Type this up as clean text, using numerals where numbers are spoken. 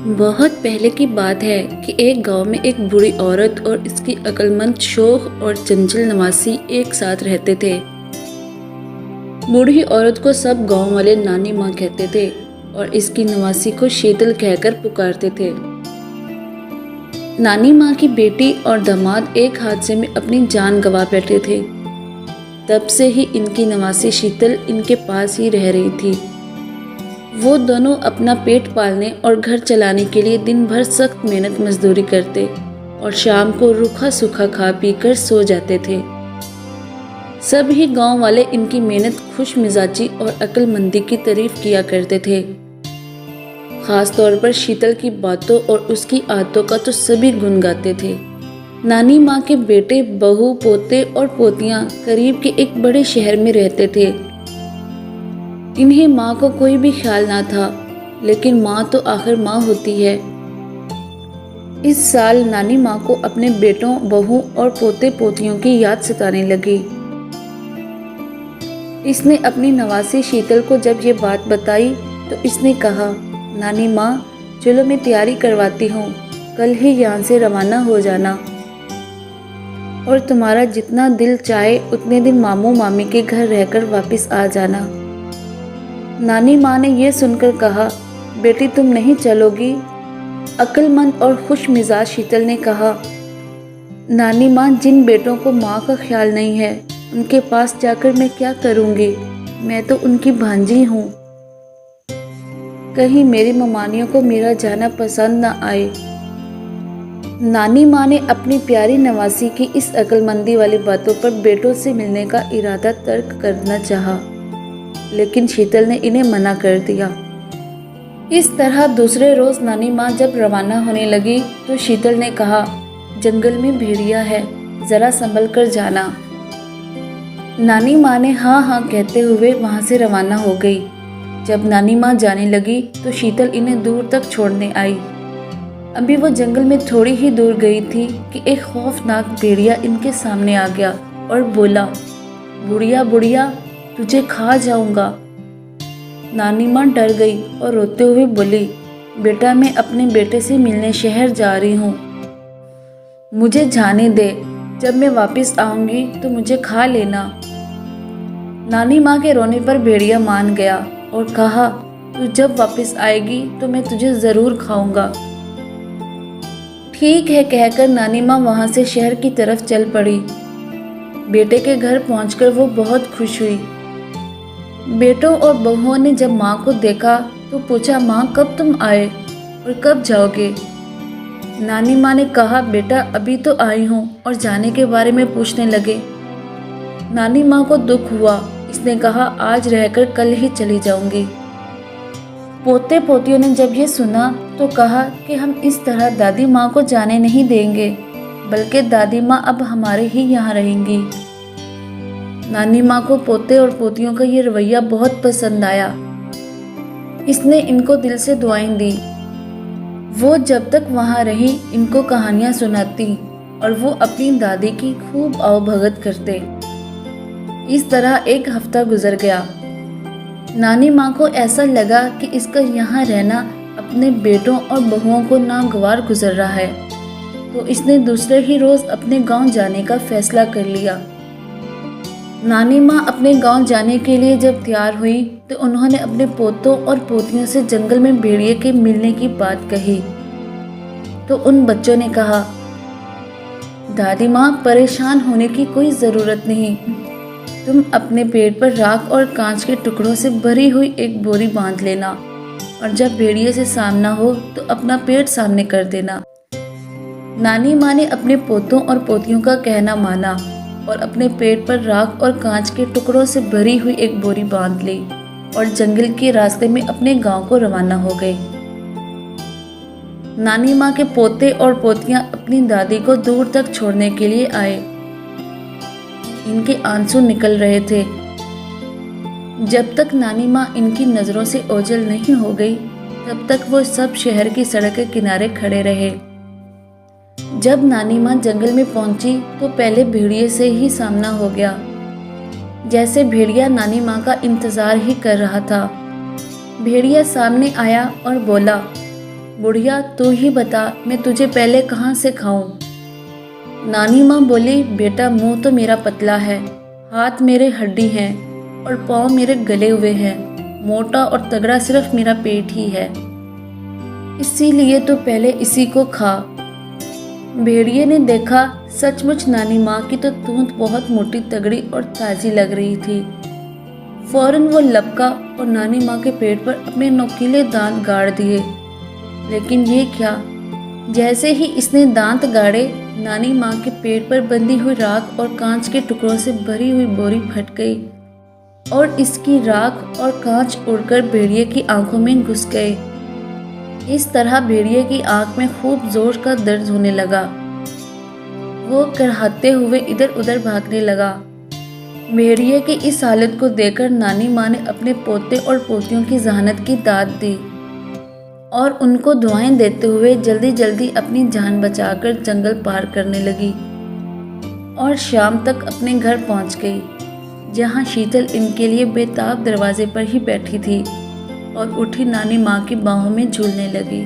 बहुत पहले की बात है कि एक गांव में एक बूढ़ी औरत और इसकी अक्लमंद शोख और चंचल नवासी एक साथ रहते थे। बूढ़ी औरत को सब गांव वाले नानी माँ कहते थे और इसकी नवासी को शीतल कहकर पुकारते थे। नानी माँ की बेटी और दामाद एक हादसे में अपनी जान गंवा बैठे थे। तब से ही इनकी नवासी शीतल इनके पास ही रह रही थी। वो दोनों अपना पेट पालने और घर चलाने के लिए दिन भर सख्त मेहनत मजदूरी करते और शाम को रूखा सूखा खा पी कर सो जाते थे। सब ही गांव वाले इनकी मेहनत, खुश मिजाजी और अक्लमंदी की तारीफ किया करते थे। खास तौर पर शीतल की बातों और उसकी आदतों का तो सभी गुण गाते थे। नानी माँ के बेटे, बहू, पोते और पोतियां करीब के एक बड़े शहर में रहते थे। इन्हें माँ को कोई भी ख्याल ना था, लेकिन माँ तो आखिर माँ होती है। इस साल नानी माँ को अपने बेटों, बहू और पोते पोतियों की याद सताने लगी। इसने अपनी नवासी शीतल को जब ये बात बताई तो इसने कहा, नानी माँ, चलो मैं तैयारी करवाती हूँ, कल ही यहाँ से रवाना हो जाना और तुम्हारा जितना दिल चाहे उतने दिन मामू मामी के घर रहकर वापस आ जाना। नानी माँ ने यह सुनकर कहा, बेटी तुम नहीं चलोगी? अक्लमंद और खुश मिजाज शीतल ने कहा, नानी माँ, जिन बेटों को माँ का ख्याल नहीं है उनके पास जाकर मैं क्या करूँगी? मैं तो उनकी भांजी हूँ। कहीं मेरी ममानियों को मेरा जाना पसंद न आए। नानी माँ ने अपनी प्यारी नवासी की इस अक्लमंदी वाली बातों पर बेटों से मिलने का इरादा तर्क करना चाहा, लेकिन शीतल ने इन्हें मना कर दिया। इस तरह दूसरे रोज नानी माँ जब रवाना होने लगी तो शीतल ने कहा, जंगल में भेड़िया है, जरा संभल कर जाना। नानी माँ ने हाँ हाँ कहते हुए वहां से रवाना हो गई। जब नानी माँ जाने लगी तो शीतल इन्हें दूर तक छोड़ने आई। अभी वो जंगल में थोड़ी ही दूर गई थी कि एक खौफनाक भेड़िया इनके सामने आ गया और बोला, बुढ़िया बुढ़िया, तुझे खा जाऊंगा। नानी माँ डर गई और रोते हुए बोली, बेटा, मैं अपने बेटे से मिलने शहर जा रही हूँ, मुझे जाने दे, जब मैं वापस आऊंगी तो मुझे खा लेना। नानी माँ के रोने पर भेड़िया मान गया और कहा, तू जब वापस आएगी तो मैं तुझे जरूर खाऊंगा। ठीक है कहकर नानी माँ वहां से शहर की तरफ चल पड़ी। बेटे के घर पहुंचकर वो बहुत खुश हुई। बेटों और बहुओं ने जब माँ को देखा तो पूछा, माँ, कब तुम आए और कब जाओगे? नानी माँ ने कहा, बेटा, अभी तो आई हूँ, और जाने के बारे में पूछने लगे। नानी माँ को दुख हुआ। इसने कहा, आज रहकर कल ही चली जाऊंगी। पोते पोतियों ने जब ये सुना तो कहा कि हम इस तरह दादी माँ को जाने नहीं देंगे, बल्कि दादी माँ अब हमारे ही यहाँ रहेंगी। नानी माँ को पोते और पोतियों का ये रवैया बहुत पसंद आया। इसने इनको दिल से दुआएं दी। वो जब तक वहाँ रही इनको कहानियाँ सुनाती और वो अपनी दादी की खूब आवभगत करते। इस तरह एक हफ्ता गुजर गया। नानी माँ को ऐसा लगा कि इसका यहाँ रहना अपने बेटों और बहुओं को नागवार गुजर रहा है, तो इसने दूसरे ही रोज अपने गांव जाने का फैसला कर लिया। नानी माँ अपने गांव जाने के लिए जब तैयार हुई तो उन्होंने अपने पोतों और पोतियों से जंगल में भेड़िए के मिलने की बात कही। तो उन बच्चों ने कहा, दादी माँ, परेशान होने की कोई ज़रूरत नहीं, तुम अपने पेट पर राख और कांच के टुकड़ों से भरी हुई एक बोरी बांध लेना और जब भेड़िए से सामना हो तो अपना पेट सामने कर देना। नानी माँ ने अपने पोतों और पोतियों का कहना माना और अपने पेट पर राख और कांच के टुकड़ों से भरी हुई एक बोरी बांध ली और जंगल के रास्ते में अपने गांव को रवाना हो गए। नानी माँ के पोते और पोतियां अपनी दादी को दूर तक छोड़ने के लिए आए। इनके आंसू निकल रहे थे। जब तक नानी माँ इनकी नज़रों से ओझल नहीं हो गई तब तक वो सब शहर की सड़क के किनारे खड़े रहे। जब नानी माँ जंगल में पहुंची तो पहले भेड़िए से ही सामना हो गया। जैसे भेड़िया नानी माँ का इंतजार ही कर रहा था। भेड़िया सामने आया और बोला, बुढ़िया तू ही बता, मैं तुझे पहले कहाँ से खाऊं? नानी माँ बोली, बेटा मुंह तो मेरा पतला है, हाथ मेरे हड्डी हैं और पाँव मेरे गले हुए हैं, मोटा और तगड़ा सिर्फ मेरा पेट ही है, इसीलिए तो पहले इसी को खा। भेड़िए ने देखा सचमुच नानी माँ की तो तूंत बहुत मोटी तगड़ी और ताजी लग रही थी। फौरन वो लपका और नानी माँ के पेट पर अपने नोकीले दांत गाड़ दिए। लेकिन ये क्या, जैसे ही इसने दांत गाड़े, नानी माँ के पेट पर बंधी हुई राख और कांच के टुकड़ों से भरी हुई बोरी फट गई और इसकी राख और कांच उड़कर भेड़िए की आंखों में घुस गए। इस तरह भेड़िए की आंख में खूब जोर का दर्द होने लगा। वो करहाते हुए इधर उधर भागने लगा। भेड़िए की इस हालत को देखकर नानी माँ ने अपने पोते और पोतियों की जहानत की दाद दी और उनको दुआएं देते हुए जल्दी जल्दी अपनी जान बचाकर जंगल पार करने लगी और शाम तक अपने घर पहुंच गई, जहां शीतल इनके लिए बेताब दरवाजे पर ही बैठी थी और उठी नानी माँ की बाहों में झूलने लगी।